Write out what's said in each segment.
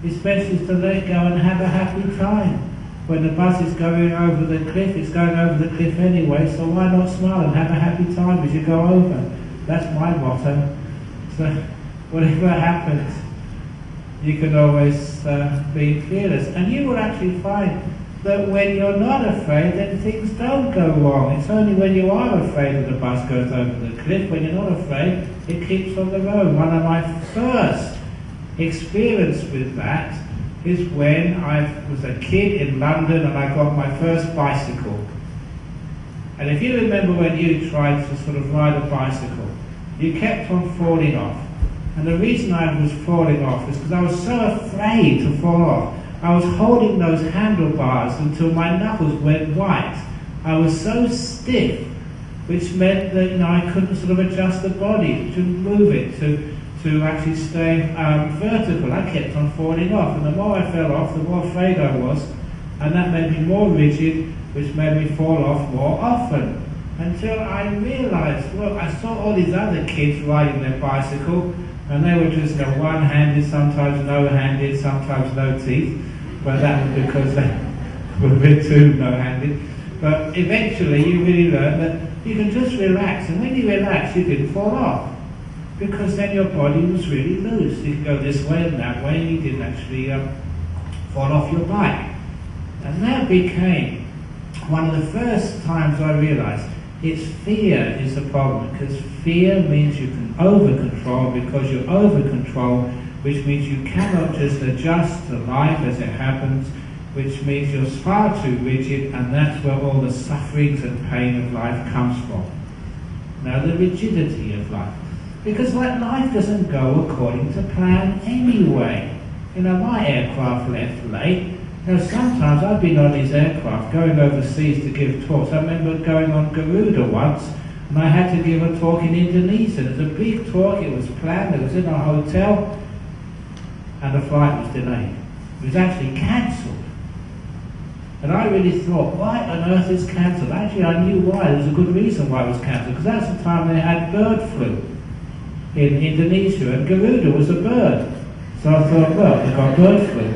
It's best is to let go and have a happy time. When the bus is going over the cliff, it's going over the cliff anyway, so why not smile and have a happy time as you go over? That's my motto. So whatever happens, you can always be fearless. And you will actually find that when you're not afraid, then things don't go wrong. It's only when you are afraid that the bus goes over the cliff, when you're not afraid, it keeps on the road. One of my first experience with that is when I was a kid in London and I got my first bicycle. And if you remember when you tried to sort of ride a bicycle, you kept on falling off. And the reason I was falling off is because I was so afraid to fall off. I was holding those handlebars until my knuckles went white. I was so stiff, which meant that I couldn't sort of adjust the body to move it, to actually stay vertical. I kept on falling off, and the more I fell off, the more afraid I was, and that made me more rigid, which made me fall off more often. Until I realised, well, I saw all these other kids riding their bicycle, and they were just one-handed, sometimes no-handed, sometimes no teeth, but that was because they were a bit too no-handed. But eventually you really learn that you can just relax, and when you relax, you didn't fall off, because then your body was really loose. You could go this way and that way, and you didn't actually fall off your bike. And that became one of the first times I realised it's fear is the problem, because fear means you can over-control, because you over-control, which means you cannot just adjust to life as it happens, which means you're far too rigid, and that's where all the sufferings and pain of life comes from. Now, the rigidity of life. Because life doesn't go according to plan anyway. My aircraft left late. Sometimes I've been on these aircraft going overseas to give talks. I remember going on Garuda once, and I had to give a talk in Indonesia. It was a big talk, it was planned, it was in a hotel, and the flight was delayed. It was actually cancelled. And I really thought, why on earth is cancelled? Actually, I knew why. There was a good reason why it was cancelled, because that's the time they had bird flu in Indonesia, and Garuda was a bird. So I thought, well, they got bird flu.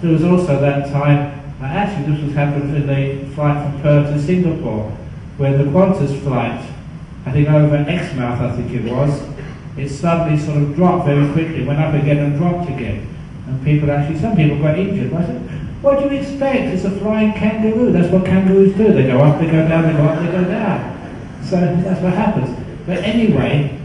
There was also that time, actually this was happened in the flight from Perth to Singapore, where the Qantas flight, I think over Exmouth I think it was, it suddenly sort of dropped very quickly, went up again and dropped again. And some people got injured. I said, what do you expect? It's a flying kangaroo. That's what kangaroos do. They go up, they go down, they go up, they go down. So that's what happens. But anyway,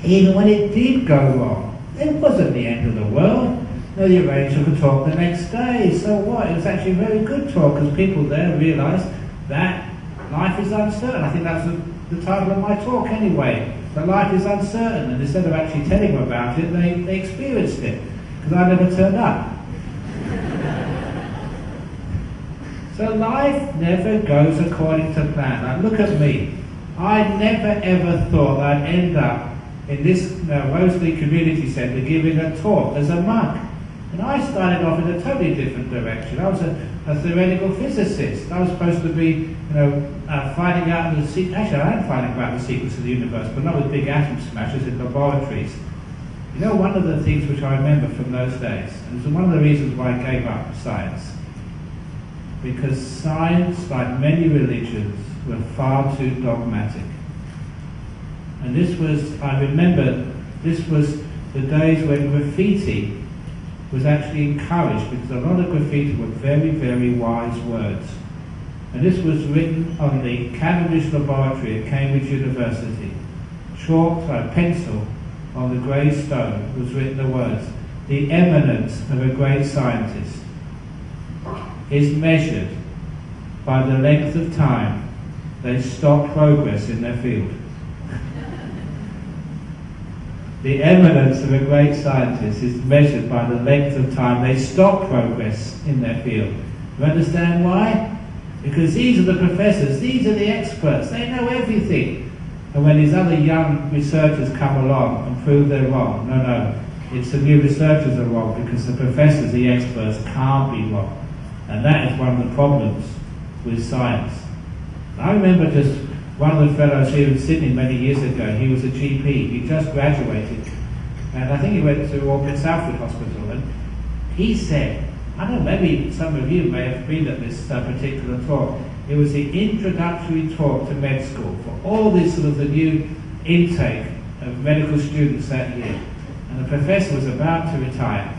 even when it did go wrong, it wasn't the end of the world. They arranged for the talk the next day. So what? It was actually a very good talk, because people there realised that life is uncertain. I think that's the title of my talk anyway. That life is uncertain, and instead of actually telling them about it, they experienced it, because I never turned up. So life never goes according to plan. Now look at me. I never ever thought I'd end up in this Rosalie Community Centre giving a talk as a monk. And I started off in a totally different direction. I was a theoretical physicist. I was supposed to be, finding out the secrets. Actually, I am finding out the secrets of the universe, but not with big atom smashers in laboratories. One of the things which I remember from those days, and it's one of the reasons why I gave up science, because science, like many religions, were far too dogmatic. And I remember, this was the days when graffiti was actually encouraged, because a lot of graffiti were very, very wise words. And this was written on the Cavendish Laboratory at Cambridge University. Chalked by pencil on the grey stone was written the words, "The eminence of a great scientist is measured by the length of time they stop progress in their field." The eminence of a great scientist is measured by the length of time they stop progress in their field. You understand why? Because these are the professors, these are the experts, they know everything. And when these other young researchers come along and prove they're wrong, no, it's the new researchers are wrong, because the professors, the experts, can't be wrong. And that is one of the problems with science. I remember just One of the fellows here in Sydney many years ago, he was a GP, he just graduated, and I think he went to Auckland Southwood Hospital, and he said, I don't know, maybe some of you may have been at this particular talk, it was the introductory talk to med school for all this sort of the new intake of medical students that year, and the professor was about to retire,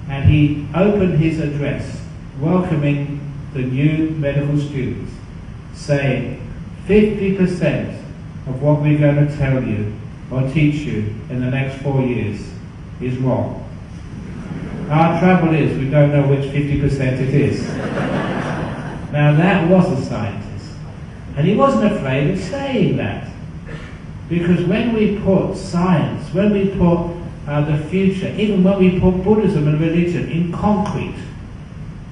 and he opened his address welcoming the new medical students, saying 50% of what we're going to tell you or teach you in the next 4 years is wrong. Our trouble is we don't know which 50% it is. Now that was a scientist, and he wasn't afraid of saying that, because when we put science, when we put the future, even when we put Buddhism and religion in concrete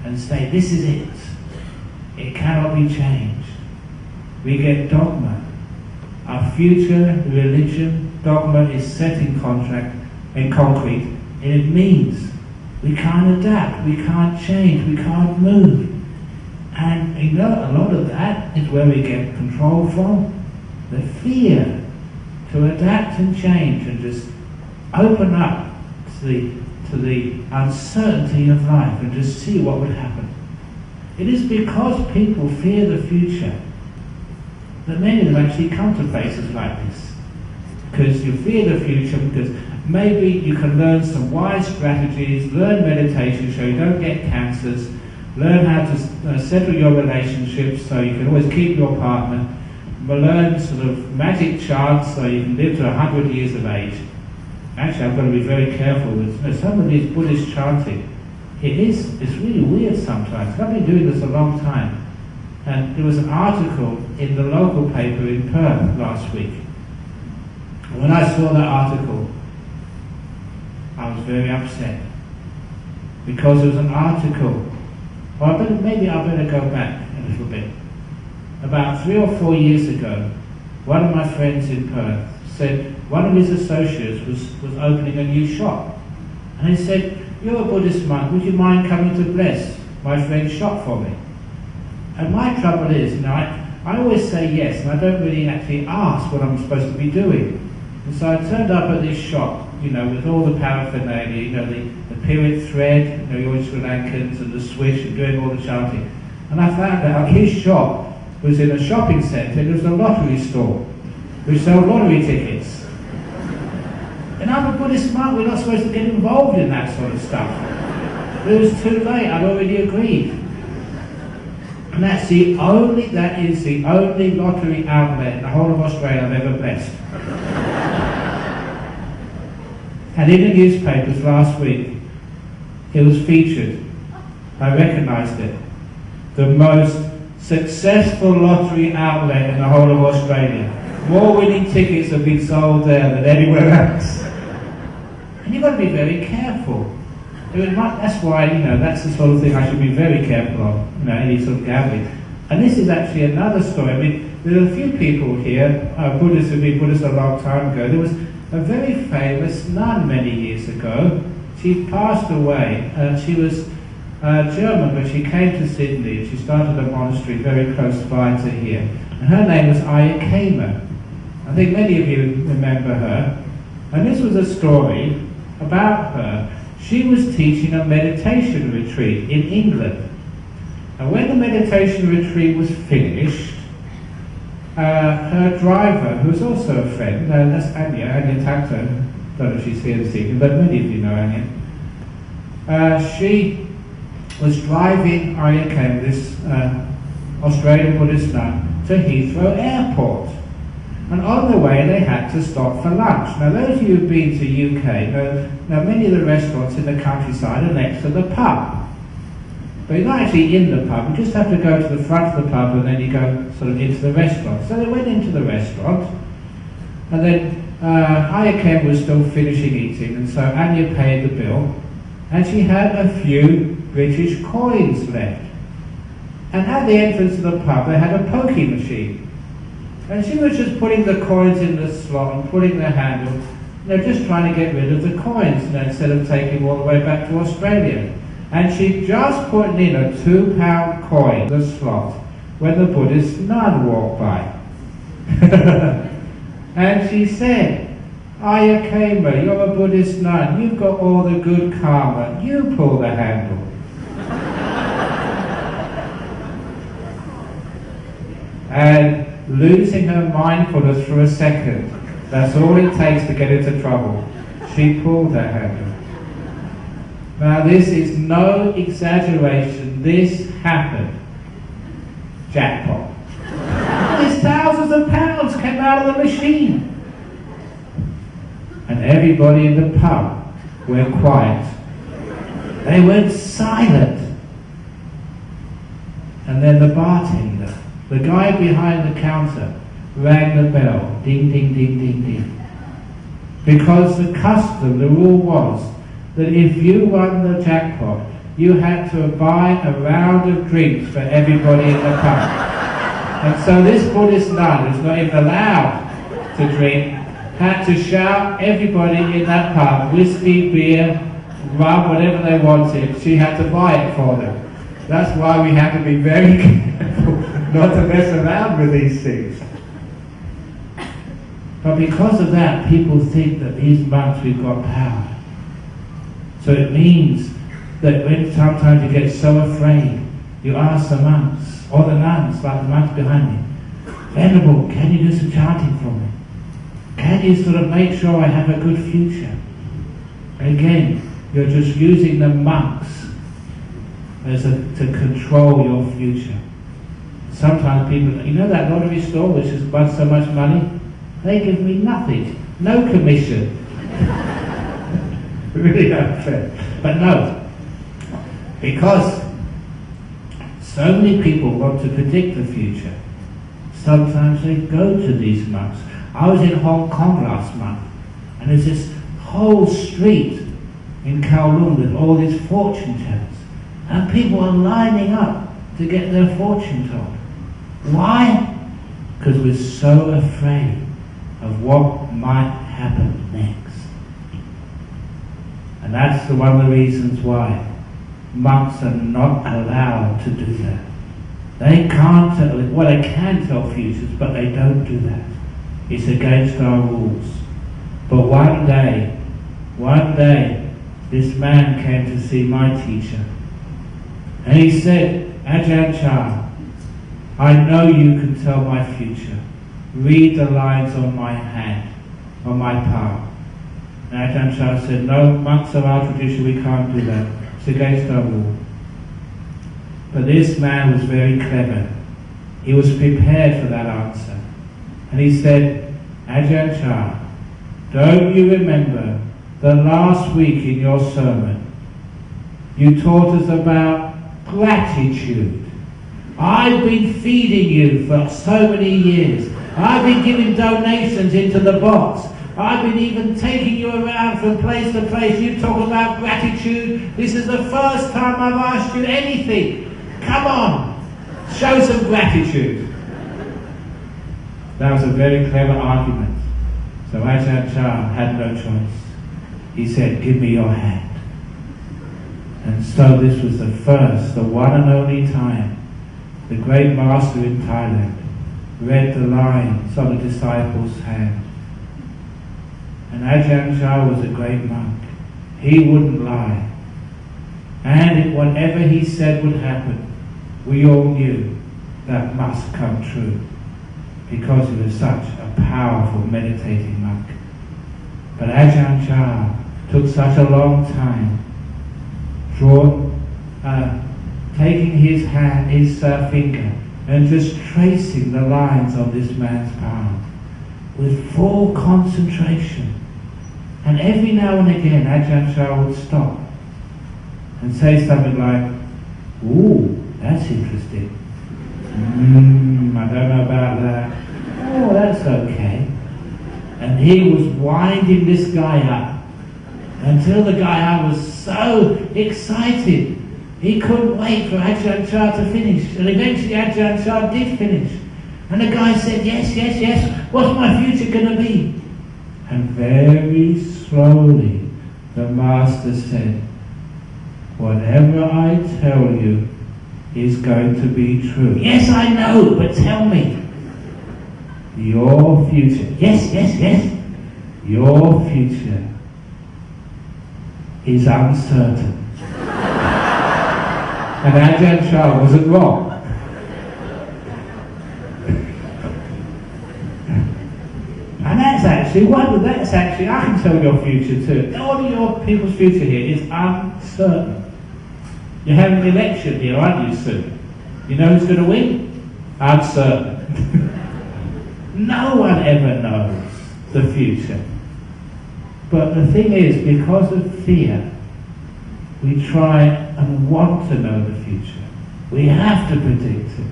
and say this is it, it cannot be changed, we get dogma. Our future religion dogma is set in contract, in concrete, and it means we can't adapt, we can't change, we can't move. And you know, a lot of that is where we get control from. The fear to adapt and change and just open up to the uncertainty of life and just see what would happen. It is because people fear the future that many of them actually come to places like this. Because you fear the future, because maybe you can learn some wise strategies, learn meditation so you don't get cancers, learn how to settle your relationships so you can always keep your partner, but learn sort of magic chants so you can live to 100 years of age. Actually, I've got to be very careful with some of these Buddhist chanting. It's really weird sometimes. I've been doing this a long time. And there was an article in the local paper in Perth last week. And when I saw that article, I was very upset. Because it was an article, or maybe I better go back a little bit. About 3 or 4 years ago, one of my friends in Perth said one of his associates was opening a new shop. And he said, "You're a Buddhist monk, would you mind coming to bless my friend's shop for me?" And my trouble is, I always say yes, and I don't really actually ask what I'm supposed to be doing. And so I turned up at this shop, with all the paraphernalia, the period thread, your Sri Lankans and the swish and doing all the chanting. And I found out his shop was in a shopping centre, it was a lottery store, which sold lottery tickets. And I'm a Buddhist monk, we're not supposed to get involved in that sort of stuff. It was too late, I'd already agreed. And that is the only lottery outlet in the whole of Australia I've ever blessed. And in the newspapers last week, it was featured, I recognised it, the most successful lottery outlet in the whole of Australia. More winning tickets have been sold there than anywhere else. And you've got to be very careful. That's why, that's the sort of thing I should be very careful of, any sort of gambling. And this is actually another story. There are a few people here, Buddhists have been Buddhists a long time ago. There was a very famous nun many years ago. She passed away. She was German, but she came to Sydney. She started a monastery very close by to here. And her name was Ayya Khema. I think many of you remember her. And this was a story about her. She was teaching a meditation retreat in England. And when the meditation retreat was finished, her driver, who was also a friend, that's Anya Takto, don't know if she's here this evening, but many of you know Anya. She was driving Ayya Khema, this Australian Buddhist nun, to Heathrow Airport. And on the way they had to stop for lunch. Now those of you who've been to UK know many of the restaurants in the countryside are next to the pub. But you're not actually in the pub, you just have to go to the front of the pub and then you go sort of into the restaurant. So they went into the restaurant, and then Ayya Khema was still finishing eating, and so Anya paid the bill, and she had a few British coins left. And at the entrance of the pub they had a pokie machine. And she was just putting the coins in the slot and putting the handle, just trying to get rid of the coins, instead of taking them all the way back to Australia. And she just put in a £2 coin in the slot when the Buddhist nun walked by. And she said, Ayakema, you're a Buddhist nun, you've got all the good karma, you pull the handle. And losing her mindfulness for a second, that's all it takes to get into trouble. She pulled her handle. Now this is no exaggeration, this happened. Jackpot. There's thousands of pounds came out of the machine. And everybody in the pub went quiet. They went silent. And then the bartender, the guy behind the counter, rang the bell. Ding, ding, ding, ding, ding. Because the custom, the rule was that if you won the jackpot, you had to buy a round of drinks for everybody in the pub. And so this Buddhist nun, who's not even allowed to drink, had to shout everybody in that pub, whiskey, beer, rum, whatever they wanted, she had to buy it for them. That's why we have to be very careful not to mess around with these things. But because of that, people think that these monks, we've got power. So it means that when sometimes you get so afraid, you ask the monks, or the nuns, like the monks behind me, Venerable, can you do some chanting for me? Can you sort of make sure I have a good future? Again, you're just using the monks to control your future. Sometimes people, you know that lottery store which has won so much money? They give me nothing, no commission. Really unfair. But no, because so many people want to predict the future, sometimes they go to these monks. I was in Hong Kong last month, and there's this whole street in Kowloon with all these fortune tellers, and people are lining up to get their fortune told. Why? Because we're so afraid of what might happen next. And that's one of the reasons why monks are not allowed to do that. They can't tell, well, they can tell futures, but they don't do that. It's against our rules. But one day, this man came to see my teacher, and he said, Ajahn Chah, I know you can tell my future. Read the lines on my hand, on my palm. And Ajahn Chah said, no, monks of our tradition, we can't do that. It's against our rule. But this man was very clever. He was prepared for that answer. And he said, Ajahn Chah, don't you remember the last week in your sermon, you taught us about gratitude. I've been feeding you for so many years. I've been giving donations into the box. I've been even taking you around from place to place. You talk about gratitude. This is the first time I've asked you anything. Come on, show some gratitude. That was a very clever argument. So Ajahn Chah had no choice. He said, give me your hand. And so this was the first, the one and only time the great master in Thailand read the lines on the disciple's hand. And Ajahn Chah was a great monk. He wouldn't lie. And whatever he said would happen, we all knew that must come true, because he was such a powerful meditating monk. But Ajahn Chah took such a long time, taking his hand, his finger, and just tracing the lines of this man's palm with full concentration. And every now and again Ajahn Chah would stop and say something like, ooh, that's interesting. I don't know about that. Oh, that's okay. And he was winding this guy up until the guy was so excited he couldn't wait for Ajahn Chah to finish. And eventually Ajahn Chah did finish. And the guy said, yes, yes, yes, what's my future going to be? And very slowly the master said, whatever I tell you is going to be true. Yes, I know, but tell me. Your future. Yes, yes, yes. Your future is uncertain. And Ajahn Chah wasn't wrong. And that's actually, I can tell your future too. All of your people's future here is uncertain. You're having an election here, aren't you, soon? You know who's going to win? Uncertain. No one ever knows the future. But the thing is, because of fear, we try and want to know the future. We have to predict it.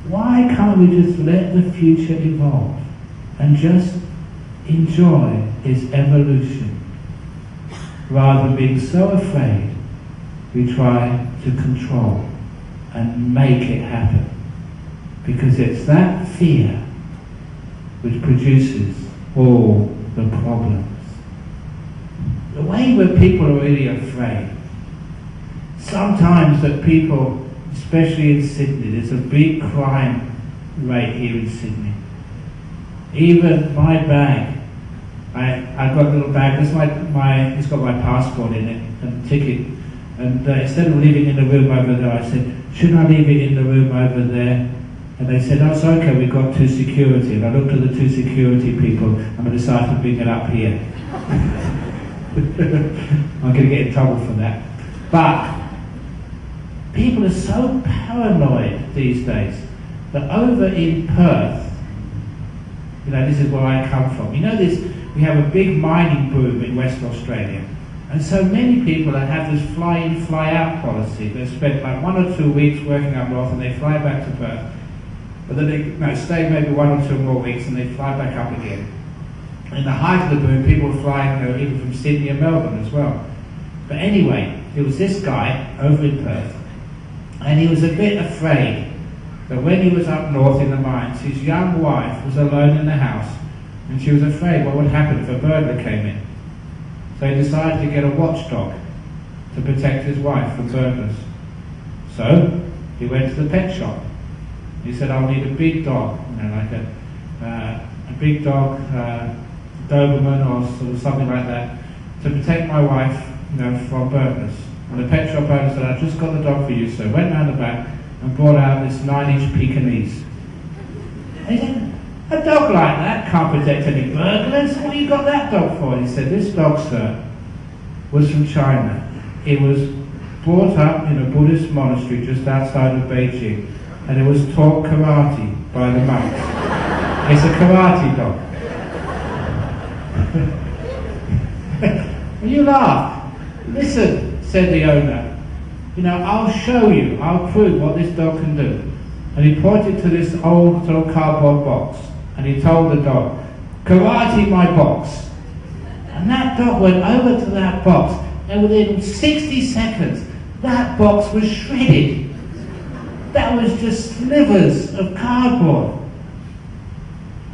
Why can't we just let the future evolve and just enjoy its evolution? Rather than being so afraid, we try to control and make it happen. Because it's that fear which produces all the problems. The way where people are really afraid, sometimes that people, especially in Sydney, there's a big crime rate here in Sydney. Even my bag, I got a little bag, it's got my passport in it and ticket, and instead of leaving it in the room over there, I said, shouldn't I leave it in the room over there? And they said, oh, it's okay, we've got 2 security. And I looked at the 2 security people and I decided to bring it up here. I'm going to get in trouble for that. But people are so paranoid these days that over in Perth, this is where I come from. We have a big mining boom in West Australia. And so many people that have this fly-in, fly-out policy. They spend like 1 or 2 weeks working up north and they fly back to Perth. But then they stay maybe 1 or 2 more weeks and they fly back up again. In the height of the boom, people were flying even from Sydney and Melbourne as well. But anyway, it was this guy over in Perth, and he was a bit afraid that when he was up north in the mines, his young wife was alone in the house, and she was afraid what would happen if a burglar came in. So he decided to get a watchdog to protect his wife from burglars. So he went to the pet shop. He said, I'll need a big dog, like a big dog, Doberman or sort of something like that, to protect my wife, from burglars. And the pet shop owner said, I've just got the dog for you. So went round the back and brought out this 9-inch Pekingese. And he said, a dog like that can't protect any burglars. What have you got that dog for? And he said, this dog, sir, was from China. It was brought up in a Buddhist monastery just outside of Beijing, and it was taught karate by the monks. It's a karate dog. And you laugh. Listen, said the owner, I'll show you, I'll prove what this dog can do. And he pointed to this old sort of cardboard box, and he told the dog, karate my box. And that dog went over to that box, and within 60 seconds, that box was shredded. That was just slivers of cardboard.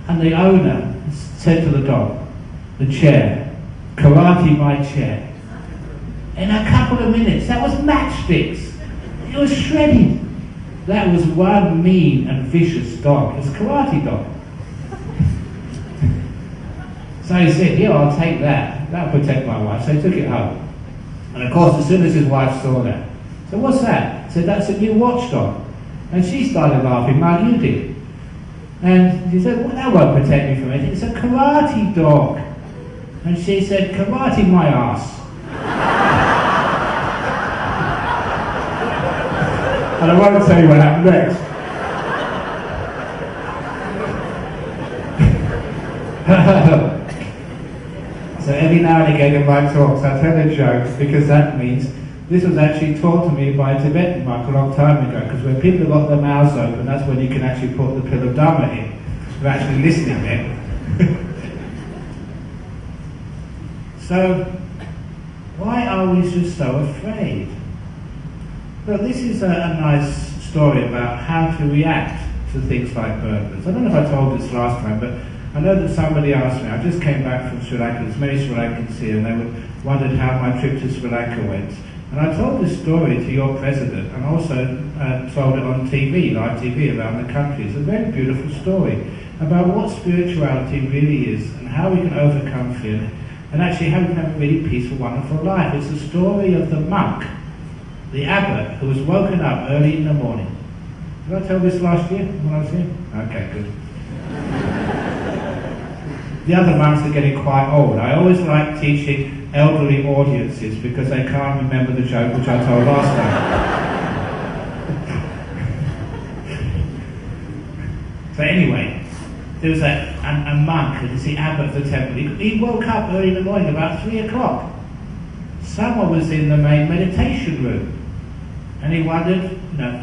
And the owner said to the dog, the chair, karate my chair. In a couple of minutes, that was matchsticks. It was shredded. That was one mean and vicious dog. It's a karate dog. So he said, yeah, I'll take that. That'll protect my wife. So he took it home. And of course, as soon as his wife saw that, so what's that? He said, that's a new watchdog. And she started laughing like you did. And he said, well, that won't protect me from anything. It's a karate dog. And she said, karate my ass. And I won't tell you what happened next. So every now and again in my talks I tell a joke, because that means this was actually taught to me by a Tibetan monk a long time ago, because when people have got their mouths open, that's when you can actually put the pill of Dharma in. You're actually listening then. So, why are we just so afraid? Well, this is a nice story about how to react to things like burglars. I don't know if I told this last time, but I know that somebody asked me, I just came back from Sri Lanka, there's many Sri Lankans here, and they wondered how my trip to Sri Lanka went. And I told this story to your president, and also told it on TV, live TV, around the country. It's a very beautiful story. about what spirituality really is and how we can overcome fear and actually how we can have a really peaceful, wonderful life. It's the story of the monk, the abbot, who was woken up early in the morning. Did I tell this last year when I was here? Okay, good. The other monks are getting quite old. I always like teaching elderly audiences because they can't remember the joke which I told last time. So anyway, there was a monk, who is the abbot of the temple. He woke up early in the morning, about 3 o'clock. Someone was in the main meditation room. And he wondered,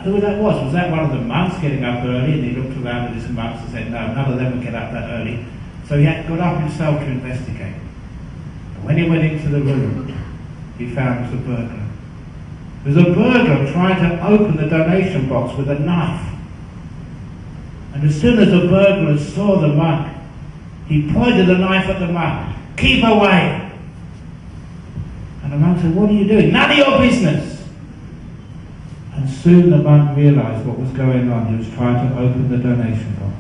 who that was. Was that one of the monks getting up early? And he looked around at his monks and said, no, none of them would get up that early. So he had got up himself to investigate. And when he went into the room, he found it was a burglar. There was a burglar trying to open the donation box with a knife. And as soon as the burglar saw the monk, he pointed the knife at the monk. Keep away! And the monk said, what are you doing? None of your business! And soon the monk realized what was going on. He was trying to open the donation box.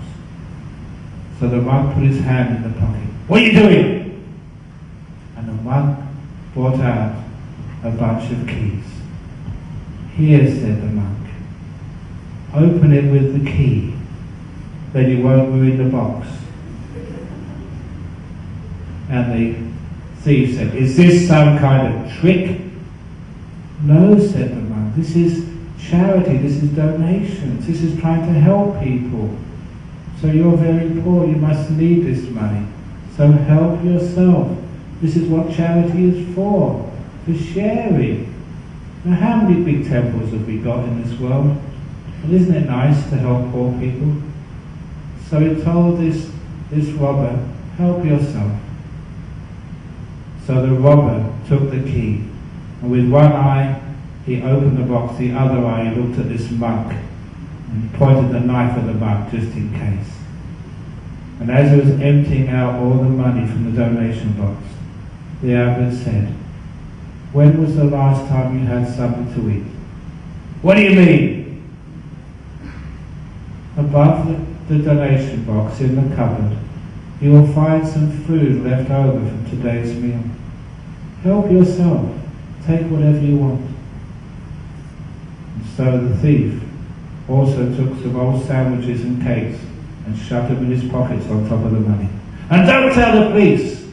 So the monk put his hand in the pocket. What are you doing? And the monk brought out a bunch of keys. Here, said the monk, open it with the key, then you won't ruin the box. And the thief said, is this some kind of trick? No, said the monk, this is charity, this is donations, this is trying to help people. So you're very poor, you must need this money. So help yourself. This is what charity is for sharing. Now how many big temples have we got in this world? And isn't it nice to help poor people? So he told this robber, help yourself. So the robber took the key, and with one eye he opened the box, the other eye he looked at this monk, and he pointed the knife at the monk just in case. And as he was emptying out all the money from the donation box, the abbot said, when was the last time you had something to eat? What do you mean? Above the donation box in the cupboard, you will find some food left over from today's meal. Help yourself. Take whatever you want. And so the thief also took some old sandwiches and cakes and shoved them in his pockets on top of the money. And don't tell the police,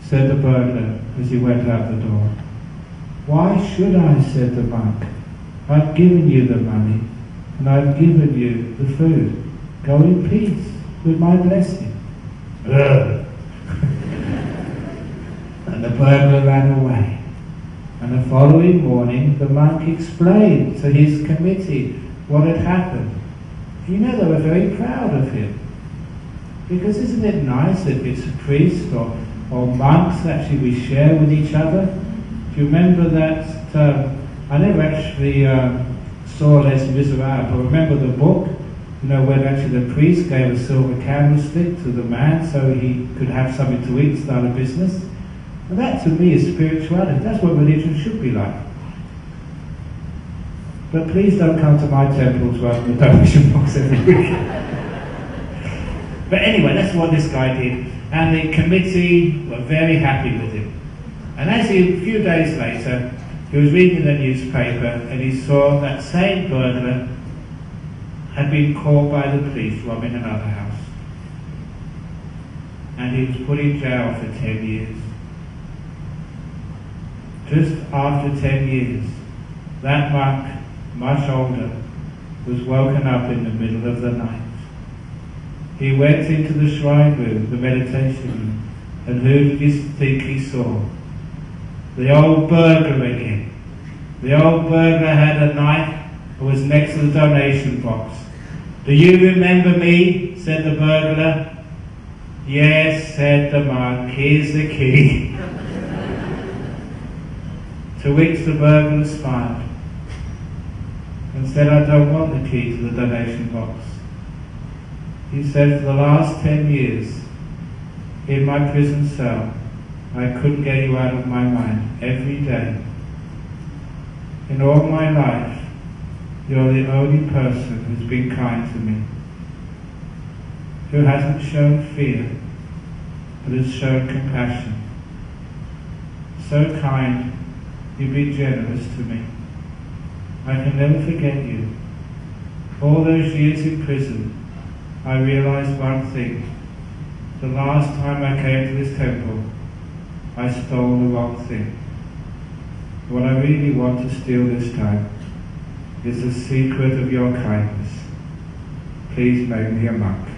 said the burglar as he went out the door. Why should I, said the monk. I've given you the money and I've given you the food. Go in peace with my blessing. And the burglar ran away. And the following morning the monk explained to his committee what had happened. You know, they were very proud of him. Because isn't it nice if it's a priest or monks actually we share with each other? Do you remember that? I never actually saw Les Miserables, but remember the book? You know, when actually the priest gave a silver candlestick to the man so he could have something to eat, start a business. And that to me is spirituality. That's what religion should be like. But please don't come to my temple to open the donation box every week. But anyway, that's what this guy did. And the committee were very happy with him. And a few days later, he was reading the newspaper and he saw that same burglar had been caught by the police robbing another house. And he was put in jail for 10 years. Just after 10 years, that monk, much older, was woken up in the middle of the night. He went into the shrine room, the meditation room, and who did you think he saw? The old burglar again. The old burglar had a knife and was next to the donation box. Do you remember me? Said the burglar. Yes, said the monk, here's the key. To which the burglar smiled and said, I don't want the key to the donation box. He said, for the last 10 years, in my prison cell, I couldn't get you out of my mind every day. In all my life, you're the only person who's been kind to me. who hasn't shown fear, but has shown compassion. So kind, you've been generous to me. I can never forget you. All those years in prison, I realized one thing. The last time I came to this temple, I stole the wrong thing. What I really want to steal this time is the secret of your kindness. Please make me a monk.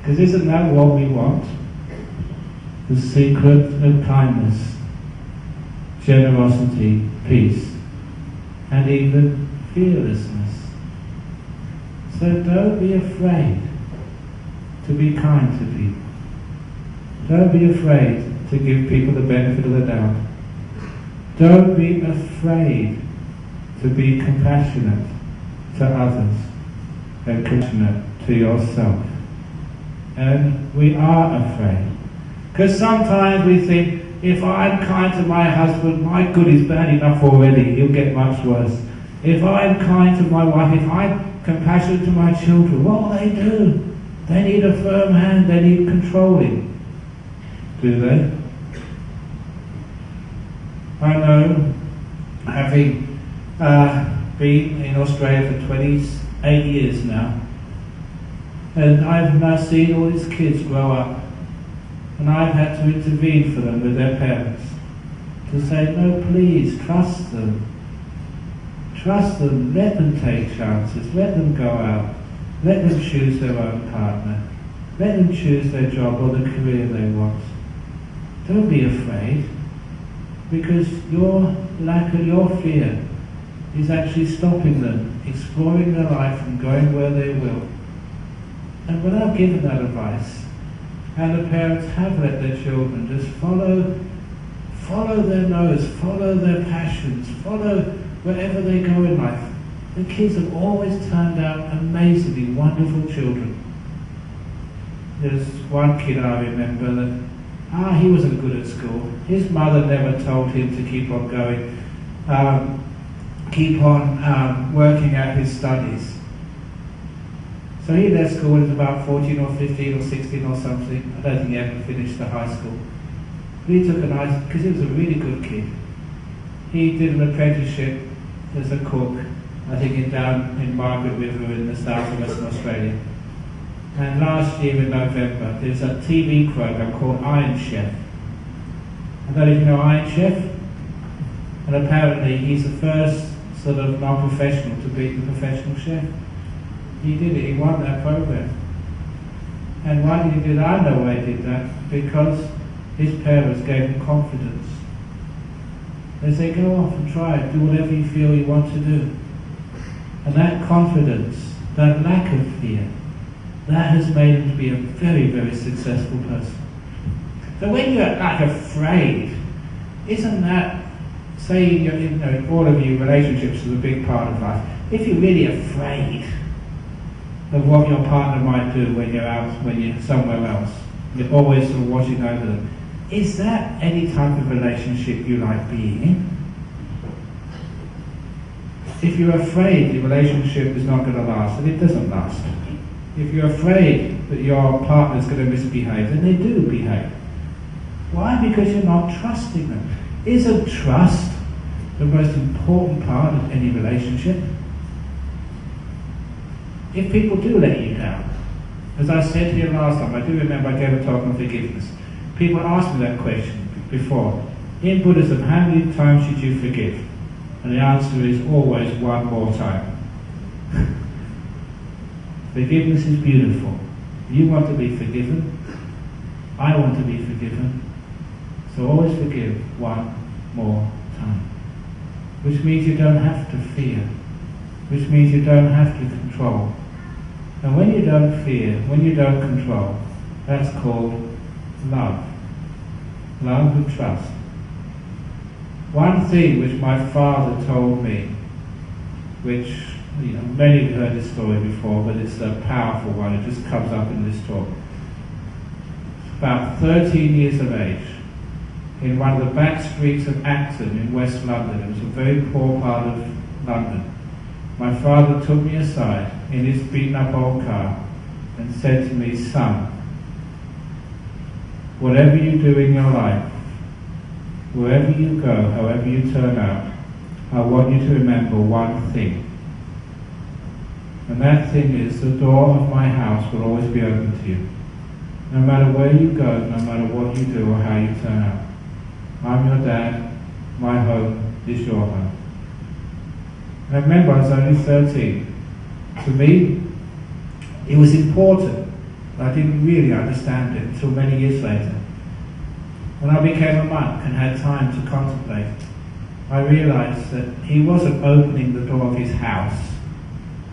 Because isn't that what we want? The secret of kindness, generosity, peace, and even fearlessness. So don't be afraid to be kind to people. Don't be afraid to give people the benefit of the doubt. Don't be afraid to be compassionate to others and compassionate to yourself. And we are afraid. Because sometimes we think, if I'm kind to my husband, my good is bad enough already, he'll get much worse. If I'm kind to my wife, if I'm compassionate to my children, what will they do? They need a firm hand, they need controlling. Do they? I know, having been in Australia for 28 years now, and I've now seen all these kids grow up, and I've had to intervene for them with their parents, to say, no, please, trust them. Trust them, let them take chances, let them go out, let them choose their own partner, let them choose their job or the career they want. Don't be afraid, because your lack of your fear is actually stopping them exploring their life and going where they will. And when I've given that advice, and the parents have let their children just follow their nose, follow their passions, follow wherever they go in life, the kids have always turned out amazingly wonderful children. There's one kid I remember that he wasn't good at school. His mother never told him to keep on going, keep on working at his studies. So he left school when he was about 14 or 15 or 16 or something. I don't think he ever finished the high school. But he took because he was a really good kid. He did an apprenticeship as a cook, I think down in Margaret River in the south of Western Australia. And last year in November, there's a TV program called Iron Chef. I don't know if you know Iron Chef. And apparently he's the first sort of non-professional to beat the professional chef. He did it, he won that program. And why did he do that? I know why he did that. Because his parents gave him confidence. They say, go off and try it, do whatever you feel you want to do. And that confidence, that lack of fear, that has made him to be a very, very successful person. So when you're like afraid, isn't that, say, all of you, relationships is a big part of life. If you're really afraid of what your partner might do when you're out, when you're somewhere else, you're always sort of watching over them, is that any type of relationship you like being in? If you're afraid the relationship is not going to last, and it doesn't last. If you're afraid that your partner's going to misbehave, then they do behave. Why? Because you're not trusting them. Isn't trust the most important part of any relationship? If people do let you down, as I said here last time, I do remember I gave a talk on forgiveness. People asked me that question before. In Buddhism, how many times should you forgive? And the answer is always one more time. Forgiveness is beautiful. You want to be forgiven. I want to be forgiven. So always forgive one more time. Which means you don't have to fear. Which means you don't have to control. And when you don't fear, when you don't control, that's called love. Love and trust. One thing which my father told me, which many have heard this story before, but it's a powerful one, it just comes up in this talk. About 13 years of age, in one of the back streets of Acton in West London, it was a very poor part of London, my father took me aside in his beaten up old car and said to me, "Son, whatever you do in your life, wherever you go, however you turn out, I want you to remember one thing. And that thing is, the door of my house will always be open to you. No matter where you go, no matter what you do or how you turn out. I'm your dad, my home is your home." And I remember I was only 13. To me, it was important. I didn't really understand it until many years later. When I became a monk and had time to contemplate, I realized that he wasn't opening the door of his house,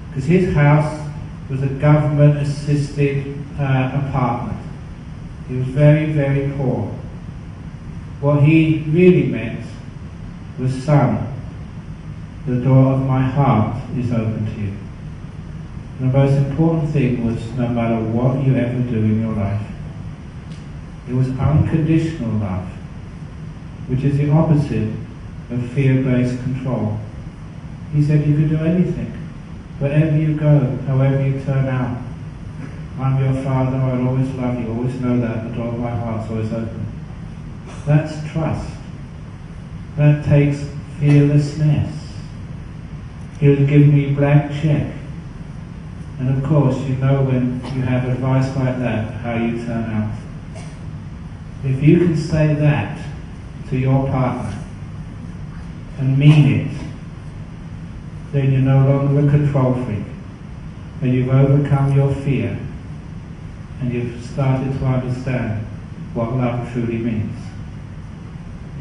because his house was a government-assisted apartment. He was very, very poor. What he really meant was, "Son, the door of my heart is open to you." And the most important thing was, no matter what you ever do in your life, it was unconditional love, which is the opposite of fear-based control. He said you could do anything. Wherever you go, however you turn out, I'm your father, I'll always love you, always know that, the door of my heart's always open. That's trust. That takes fearlessness. He would give me a blank check. And of course, you know when you have advice like that, how you turn out. If you can say that to your partner and mean it, then you're no longer a control freak, and you've overcome your fear, and you've started to understand what love truly means.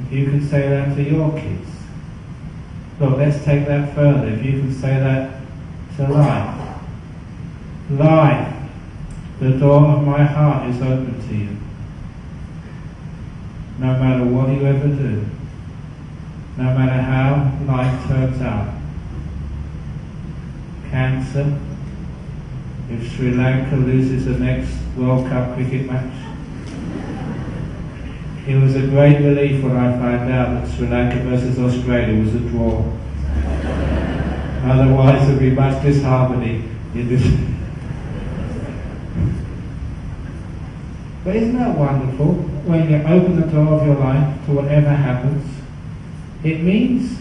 If you can say that to your kids, look, let's take that further. If you can say that to life. Life, the door of my heart is open to you. No matter what you ever do, no matter how life turns out. Cancer, if Sri Lanka loses the next World Cup cricket match. It was a great relief when I found out that Sri Lanka versus Australia was a draw. Otherwise there'd be much disharmony in this. But isn't that wonderful? When you open the door of your life to whatever happens, it means,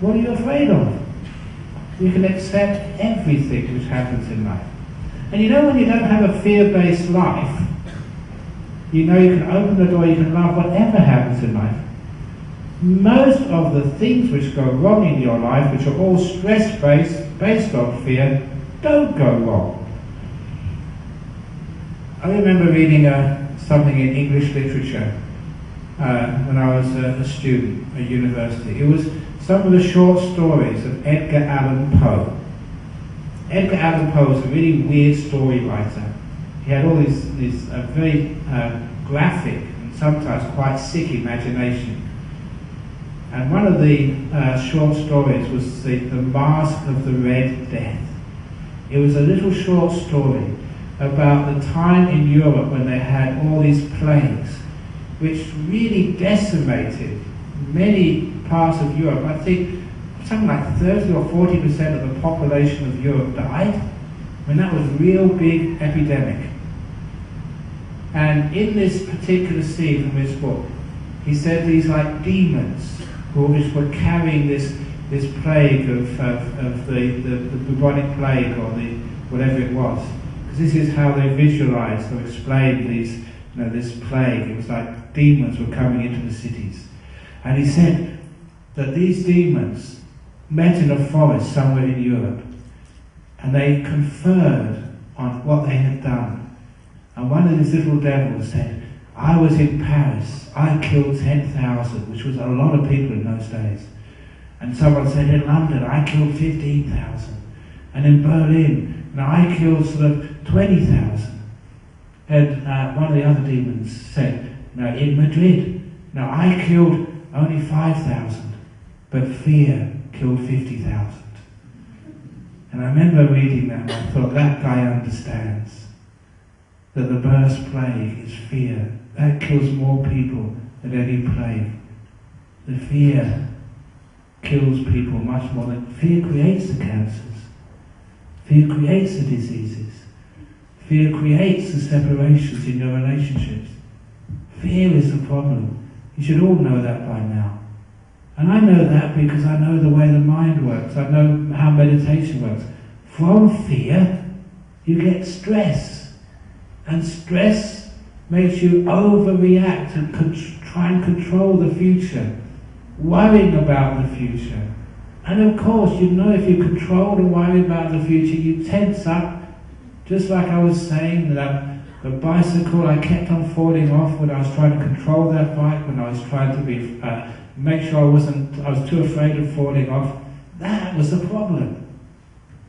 what are you afraid of? You can accept everything which happens in life. And you know, when you don't have a fear-based life, you know you can open the door, you can love whatever happens in life. Most of the things which go wrong in your life, which are all stress-based, based on fear, don't go wrong. I remember reading something in English literature when I was a student at university. It was some of the short stories of Edgar Allan Poe. Edgar Allan Poe was a really weird story writer. He had all this very graphic and sometimes quite sick imagination. And one of the short stories was the Mask of the Red Death. It was a little short story about the time in Europe when they had all these plagues, which really decimated many parts of Europe. I think something like 30 or 40% of the population of Europe died. I mean, that was a real big epidemic. And in this particular scene from his book, he said these like demons which were carrying this plague of the bubonic plague, or the whatever it was. Because this is how they visualized or explained these, this plague. It was like demons were coming into the cities. And he said that these demons met in a forest somewhere in Europe, and they conferred on what they had done. And one of these little devils said, "I was in Paris, I killed 10,000, which was a lot of people in those days. And someone said, in London, I killed 15,000. And in Berlin, I killed sort of 20,000. And one of the other demons said, in Madrid, I killed only 5,000, but fear killed 50,000. And I remember reading that and I thought, that guy understands that the burst plague is fear. That kills more people than any plague. The fear kills people much more than fear creates the cancers. Fear creates the diseases. Fear creates the separations in your relationships. Fear is the problem. You should all know that by now. And I know that because I know the way the mind works. I know how meditation works. From fear, you get stress. And stress makes you overreact and try and control the future, worrying about the future. And of course, you know, if you control and worry about the future, you tense up. Just like I was saying, that the bicycle, I kept on falling off when I was trying to control that bike, when I was trying to make sure I was too afraid of falling off. That was the problem.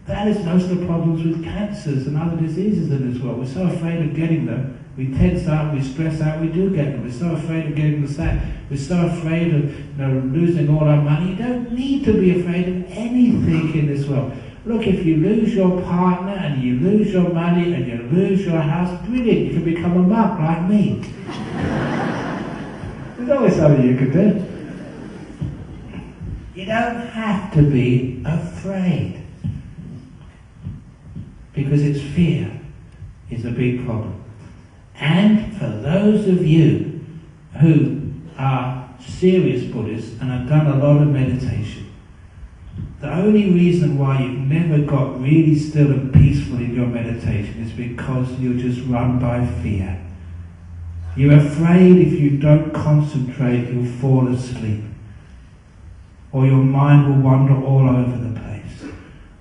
That is most of the problems with cancers and other diseases in this world. We're so afraid of getting them. We tense up, we stress out, we do get them. We're so afraid of getting the sack. We're so afraid of losing all our money. You don't need to be afraid of anything in this world. Look, if you lose your partner and you lose your money and you lose your house, brilliant, you can become a monk like me. There's always something you can do. You don't have to be afraid. Because it's fear is a big problem. And for those of you who are serious Buddhists and have done a lot of meditation, the only reason why you've never got really still and peaceful in your meditation is because you're just run by fear. You're afraid if you don't concentrate, you'll fall asleep. Or your mind will wander all over the place.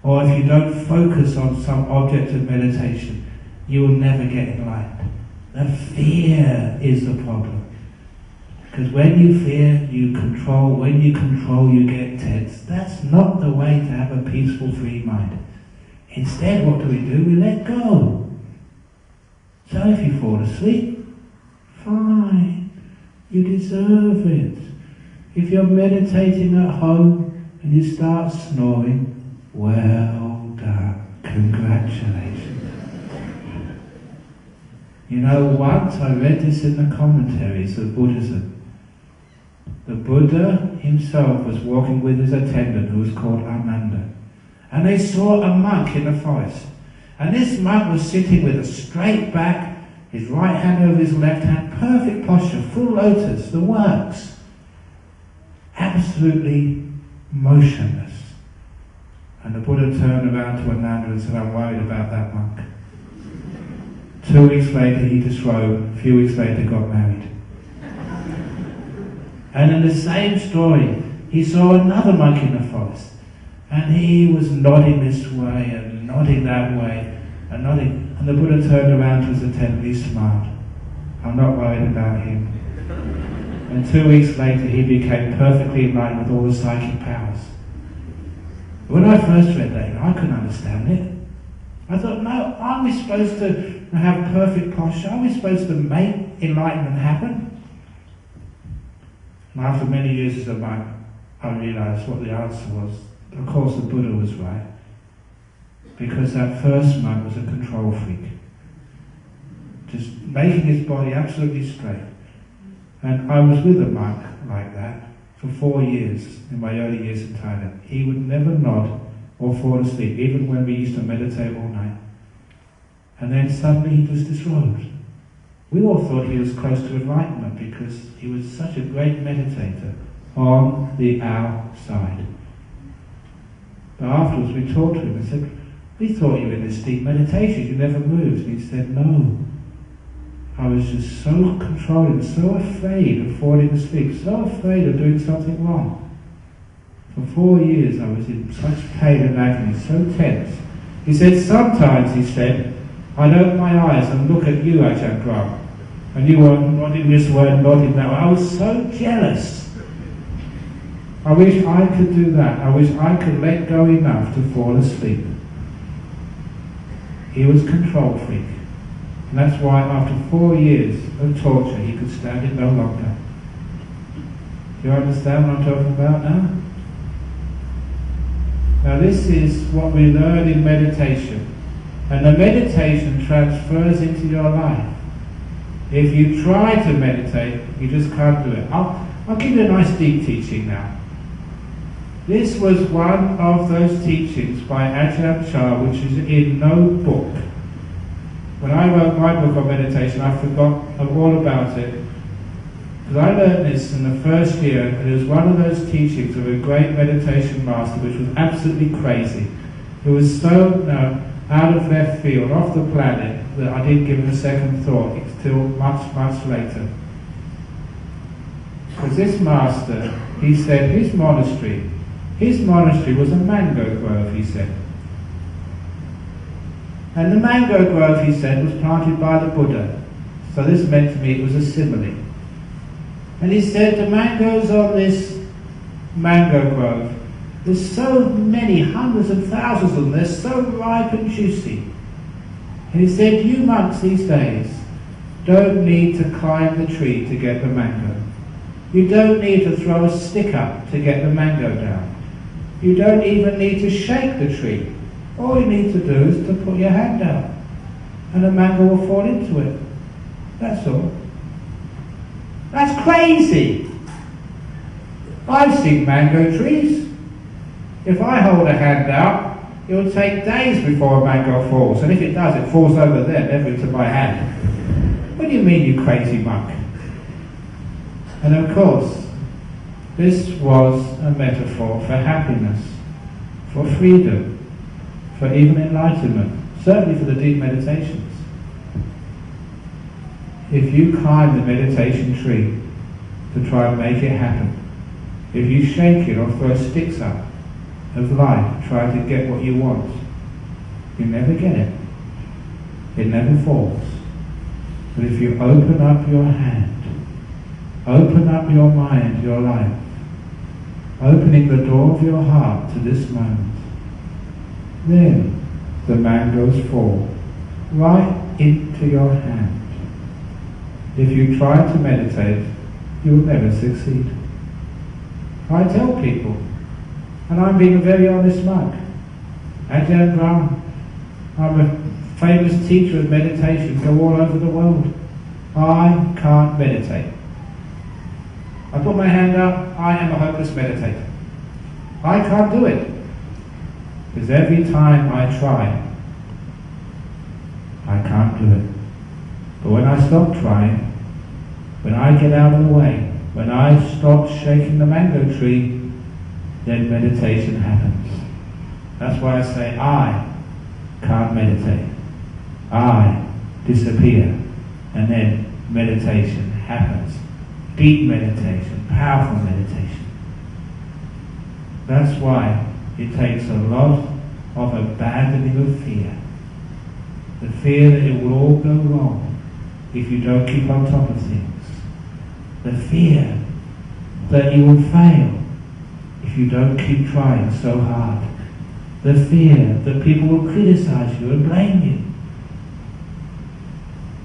Or if you don't focus on some object of meditation, you will never get enlightened. The fear is the problem. Because when you fear, you control. When you control, you get tense. That's not the way to have a peaceful, free mind. Instead, what do? We let go. So if you fall asleep, fine. You deserve it. If you're meditating at home and you start snoring, well done. Congratulations. You know, once I read this in the commentaries of Buddhism. The Buddha himself was walking with his attendant who was called Ananda. And they saw a monk in the forest. And this monk was sitting with a straight back, his right hand over his left hand, perfect posture, full lotus, the works. Absolutely motionless. And the Buddha turned around to Ananda and said, I'm worried about that monk. 2 weeks later he disrobed, a few weeks later got married. And in the same story, he saw another monk in the forest. And he was nodding this way and nodding that way and nodding. And the Buddha turned around to his attendant, he smiled. I'm not worried about him. And 2 weeks later, he became perfectly enlightened with all the psychic powers. When I first read that, I couldn't understand it. I thought, no, aren't we supposed to have perfect posture? Are we supposed to make enlightenment happen? And after many years as a monk, I realized what the answer was. Of course, the Buddha was right. Because that first monk was a control freak. Just making his body absolutely straight. And I was with a monk like that for 4 years, in my early years in Thailand. He would never nod or fall asleep, even when we used to meditate all night. And then suddenly he was disrobed. We all thought he was close to enlightenment because he was such a great meditator on the outside. But afterwards we talked to him and said, we thought you were in this deep meditation, you never moved. And he said, no. I was just so controlling, so afraid of falling asleep, so afraid of doing something wrong. For 4 years I was in such pain and agony, so tense. He said, sometimes, he said, I'd open my eyes and look at you, Ajahn Brahm, and you were nodding this way and nodding that way. I was so jealous. I wish I could do that. I wish I could let go enough to fall asleep. He was control freak. And that's why after 4 years of torture, he could stand it no longer. Do you understand what I'm talking about now? Now this is what we learn in meditation. And the meditation transfers into your life. If you try to meditate, you just can't do it. I'll give you a nice deep teaching now. This was one of those teachings by Ajahn Chah which is in no book. When I wrote my book on meditation, I forgot all about it. Because I learned this in the first year, and it was one of those teachings of a great meditation master which was absolutely crazy. It was so out of left field, off the planet, that I didn't give it a second thought until much, much later. Because this master, he said his monastery was a mango grove, he said. And the mango grove, he said, was planted by the Buddha. So this meant to me it was a simile. And he said the mangoes on this mango grove, there's so many, hundreds of thousands of them, they're so ripe and juicy. And he said, you monks these days don't need to climb the tree to get the mango. You don't need to throw a stick up to get the mango down. You don't even need to shake the tree. All you need to do is to put your hand out, and the mango will fall into it. That's all. That's crazy. I've seen mango trees. If I hold a hand out, it will take days before a mango falls, and if it does, it falls over there, never into my hand. What do you mean, you crazy monk? And of course, this was a metaphor for happiness, for freedom, for even enlightenment, certainly for the deep meditations. If you climb the meditation tree to try and make it happen, if you shake it or throw sticks up of light trying to get what you want, you never get it. It never falls. But if you open up your hand, open up your mind, your life, opening the door of your heart to this moment, then the mangoes fall right into your hand. If you try to meditate, you will never succeed. I tell people, and I'm being a very honest monk, Ajahn Brahm, I'm a famous teacher of meditation, go all over the world. I can't meditate. I put my hand up, I am a hopeless meditator. I can't do it. Because every time I try, I can't do it. But when I stop trying, when I get out of the way, when I stop shaking the mango tree, then meditation happens. That's why I say I can't meditate. I disappear, and then meditation happens. Deep meditation, powerful meditation. That's why it takes a lot of abandoning of fear. The fear that it will all go wrong if you don't keep on top of things. The fear that you will fail if you don't keep trying so hard. The fear that people will criticize you and blame you.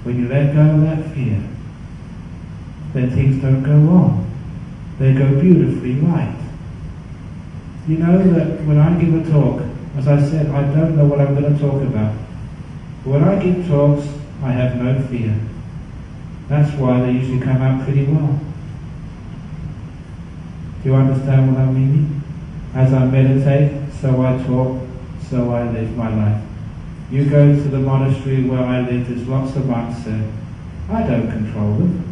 When you let go of that fear, then things don't go wrong. They go beautifully right. You know that when I give a talk, as I said, I don't know what I'm going to talk about. But when I give talks, I have no fear. That's why they usually come out pretty well. Do you understand what I mean? As I meditate, so I talk, so I live my life. You go to the monastery where I live, there's lots of monks there. I don't control them.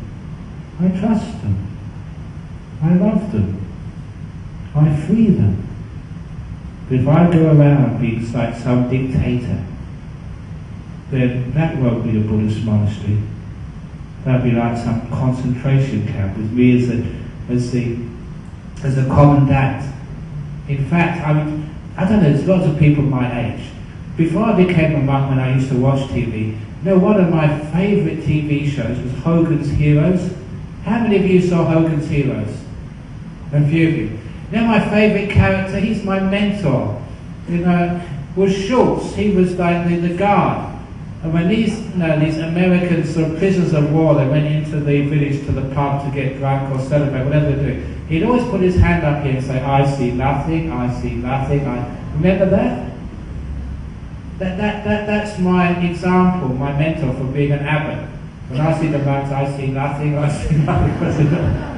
I trust them. I love them. I free them. But if I go around being like some dictator, then that won't be a Buddhist monastery. That'd be like some concentration camp with me as the commandant. In fact, I don't know, there's lots of people my age. Before I became a monk, when I used to watch TV, you know, one of my favourite TV shows was Hogan's Heroes. How many of you saw Hogan's Heroes? A few of you. Now my favourite character, he's my mentor, you know, was Schultz. He was like the guard. And when these American sort of prisoners of war, they went into the village to the pub to get drunk or celebrate, whatever they do, he'd always put his hand up here and say, I see nothing, I see nothing. Remember that? That's my example, my mentor for being an abbot. When I see the monks, I see nothing, I see nothing.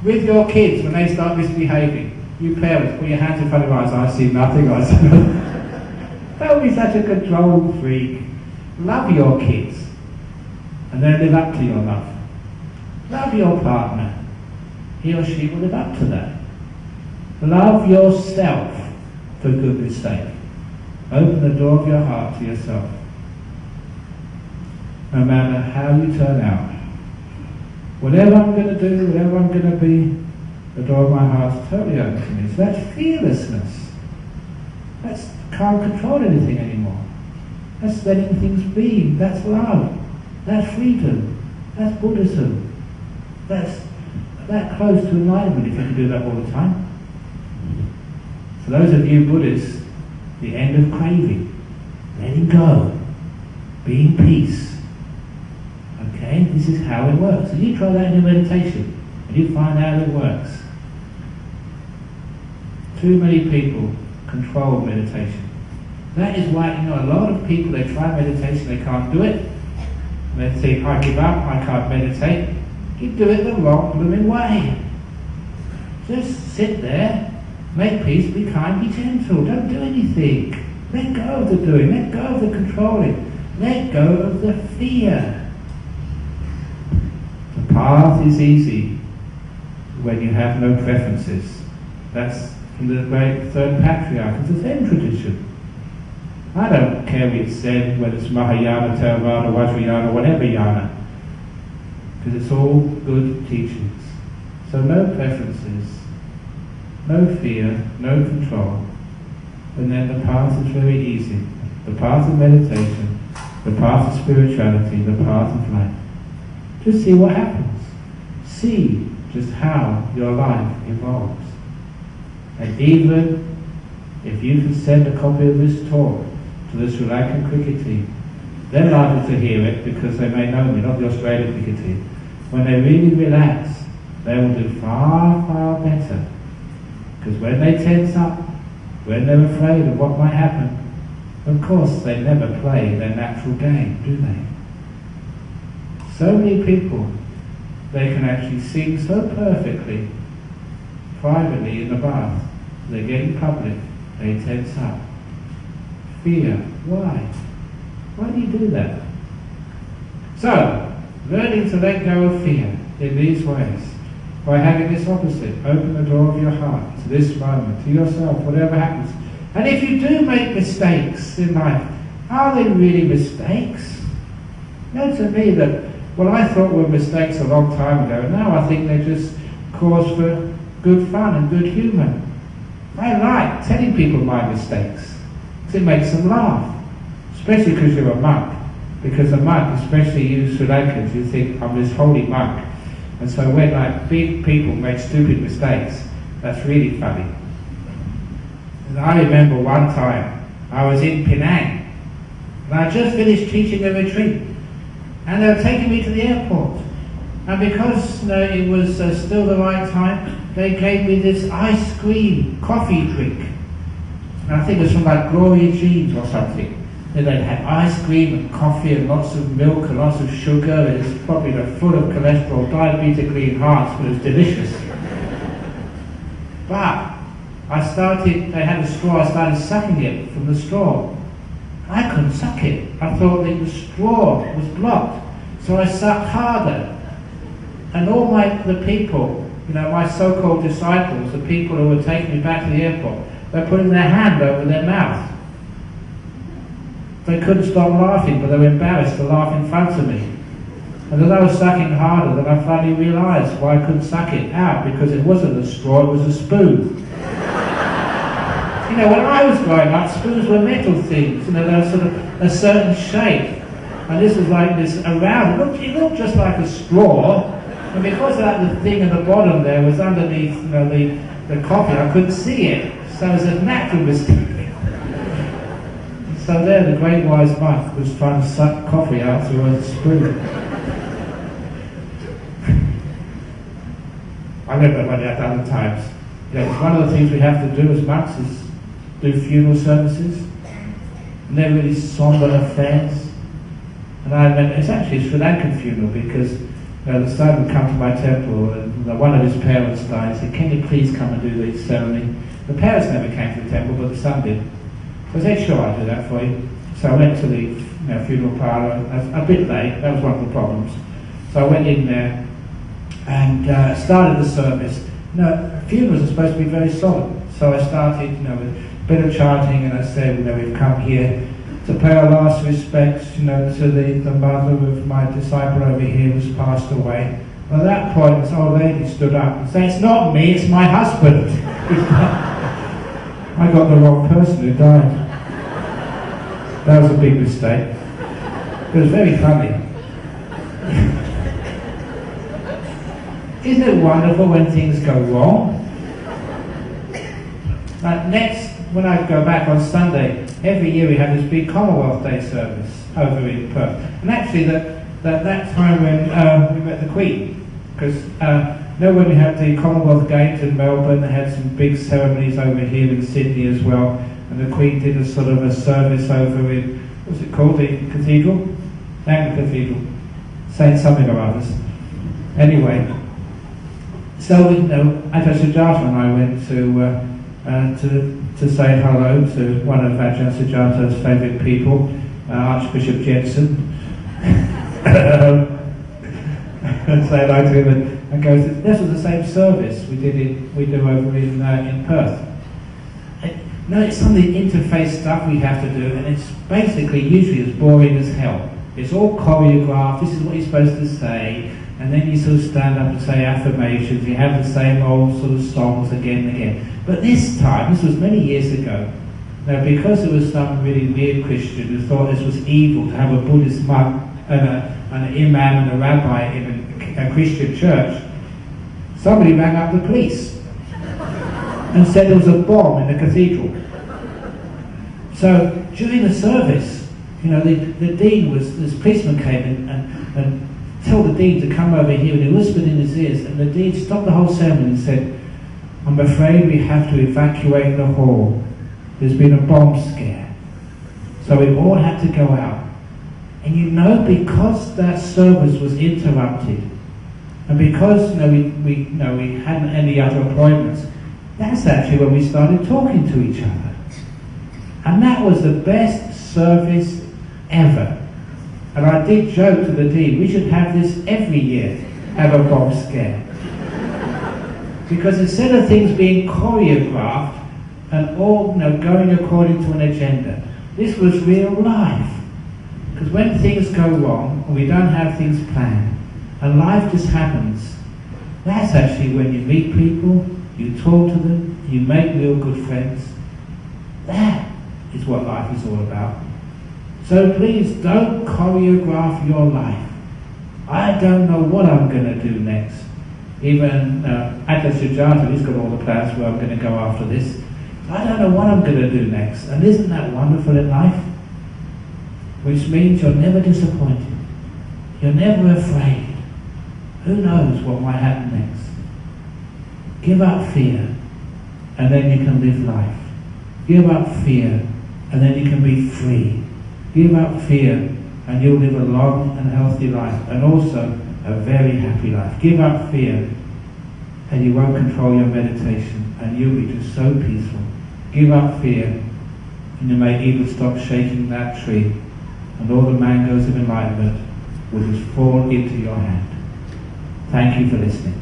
With your kids, when they start misbehaving, you parents, put your hands in front of your eyes. I see nothing, I see nothing. Don't be such a control freak. Love your kids, and then live up to your love. Love your partner. He or she will live up to that. Love yourself, for goodness sake. Open the door of your heart to yourself. No matter how you turn out. Whatever I'm going to do, whatever I'm going to be, the door of my heart is totally open to me. So that's fearlessness. That's can't control anything anymore. That's letting things be. That's love. That's freedom. That's Buddhism. That's that close to enlightenment if you can do that all the time. For those of you Buddhists, the end of craving, letting go, being peace. Okay, this is how it works. So you try that in your meditation, and you find out it works. Too many people control meditation. That is why, a lot of people, they try meditation, they can't do it. And they think, I give up, I can't meditate. You do it the wrong blooming way. Just sit there, make peace, be kind, be gentle, don't do anything. Let go of the doing, let go of the controlling, let go of the fear. The path is easy when you have no preferences. That's from the great third patriarch of the Zen tradition. I don't care if it's Zen, whether it's Mahayana, Theravada, Vajrayana, whatever yana, because it's all good teachings. So no preferences, no fear, no control, and then the path is very easy. The path of meditation, the path of spirituality, the path of life. Just see what happens. See just how your life evolves. And even if you can send a copy of this talk to the Sri Lankan cricket team, they're liable to hear it because they may know me, not the Australian cricket team. When they really relax, they will do far, far better. Because when they tense up, when they're afraid of what might happen, of course they never play their natural game, do they? So many people, they can actually sing so perfectly, privately in the bath. They get in public, they tense up. Fear. Why? Why do you do that? So, learning to let go of fear in these ways, by having this opposite, open the door of your heart to this moment, to yourself, whatever happens. And if you do make mistakes in life, are they really mistakes? To me that what I thought were mistakes a long time ago, now I think they're just cause for good fun and good humour. I like telling people my mistakes, because it makes them laugh, especially because you're a monk. Because a monk, especially you Sri Lankans, you think, I'm this holy monk. And so when big people make stupid mistakes, that's really funny. And I remember one time, I was in Penang, and I just finished teaching a retreat, and they were taking me to the airport. And because it was still the right time, they gave me this ice cream coffee drink. And I think it was from Gloria Jeans or something. And they'd had ice cream and coffee and lots of milk and lots of sugar. And it's probably full of cholesterol, diabetically enhanced, but it was delicious. But they had a straw, I started sucking it from the straw. I couldn't suck it. I thought that the straw was blocked. So I sucked harder. And all the people, my so-called disciples, the people who were taking me back to the airport, they're putting their hand over their mouth. They couldn't stop laughing, but they were embarrassed to laugh in front of me. And as I was sucking harder, then I finally realised why I couldn't suck it out, because it wasn't a straw, it was a spoon. When I was growing up, spoons were metal things, they were sort of a certain shape. And this was like this around, it looked just like a straw, and because of that, the thing at the bottom there was underneath the coffee, I couldn't see it. So it was a natural mistake. So there, the great wise monk was trying to suck coffee out through a spoon. I remember when at other times. One of the things we have to do as monks is do funeral services. And they're really somber affairs. And I remember, it's actually a Sri Lankan funeral, because the son would come to my temple, and one of his parents died. He said, "Can you please come and do the ceremony?" The parents never came to the temple, but the son did. So I said, "Sure, I'll do that for you." So I went to the funeral parlour, a bit late. That was one of the problems. So I went in there and started the service. Funerals are supposed to be very solemn. So I started, with a bit of chanting, and I said, "We've come here to pay our last respects, to the mother of my disciple over here who's passed away." Well, at that point, this old lady stood up and said, "It's not me, it's my husband." I got the wrong person who died. That was a big mistake. It was very funny. Isn't it wonderful when things go wrong? Next, when I go back on Sunday, every year we have this big Commonwealth Day service over in Perth. And actually, that time when we met the Queen, because when we had the Commonwealth Games in Melbourne, they had some big ceremonies over here in Sydney as well, and the Queen did a sort of a service over in, what's it called, the cathedral? Anglican Cathedral, saying something or others. Anyway, so Ajahn Sujato and I went to say hello to one of Ajahn Sujato's favourite people, Archbishop Jensen. And say hello to him and go, "This was the same service we do over in Perth." It's some of the interface stuff we have to do, and it's basically usually as boring as hell. It's all choreographed. This is what you're supposed to say, and then you sort of stand up and say affirmations. You have the same old sort of songs again and again. But this time, this was many years ago, because there was some really weird Christian who thought this was evil to have a Buddhist monk and an imam and a rabbi in a Christian church, somebody rang up the police and said there was a bomb in the cathedral. So during the service, the dean this policeman came in and told the dean to come over here, and he whispered in his ears, and the dean stopped the whole ceremony and said, "I'm afraid we have to evacuate the hall. There's been a bomb scare." So we all had to go out. And because that service was interrupted, and because we hadn't any other appointments, that's actually when we started talking to each other. And that was the best service ever. And I did joke to the dean, we should have this every year, have a bomb scare. Because instead of things being choreographed and all going according to an agenda, this was real life. Because when things go wrong, and we don't have things planned, and life just happens, that's actually when you meet people, you talk to them, you make real good friends. That is what life is all about. So please don't choreograph your life. I don't know what I'm going to do next. Even Ajahn Sujato, he's got all the plans where I'm going to go after this. I don't know what I'm going to do next. And isn't that wonderful in life? Which means you're never disappointed. You're never afraid. Who knows what might happen next? Give up fear, and then you can live life. Give up fear, and then you can be free. Give up fear, and you'll live a long and healthy life, and also a very happy life. Give up fear, and you won't control your meditation, and you'll be just so peaceful. Give up fear, and you may even stop shaking that tree, and all the mangoes of enlightenment will just fall into your hand. Thank you for listening.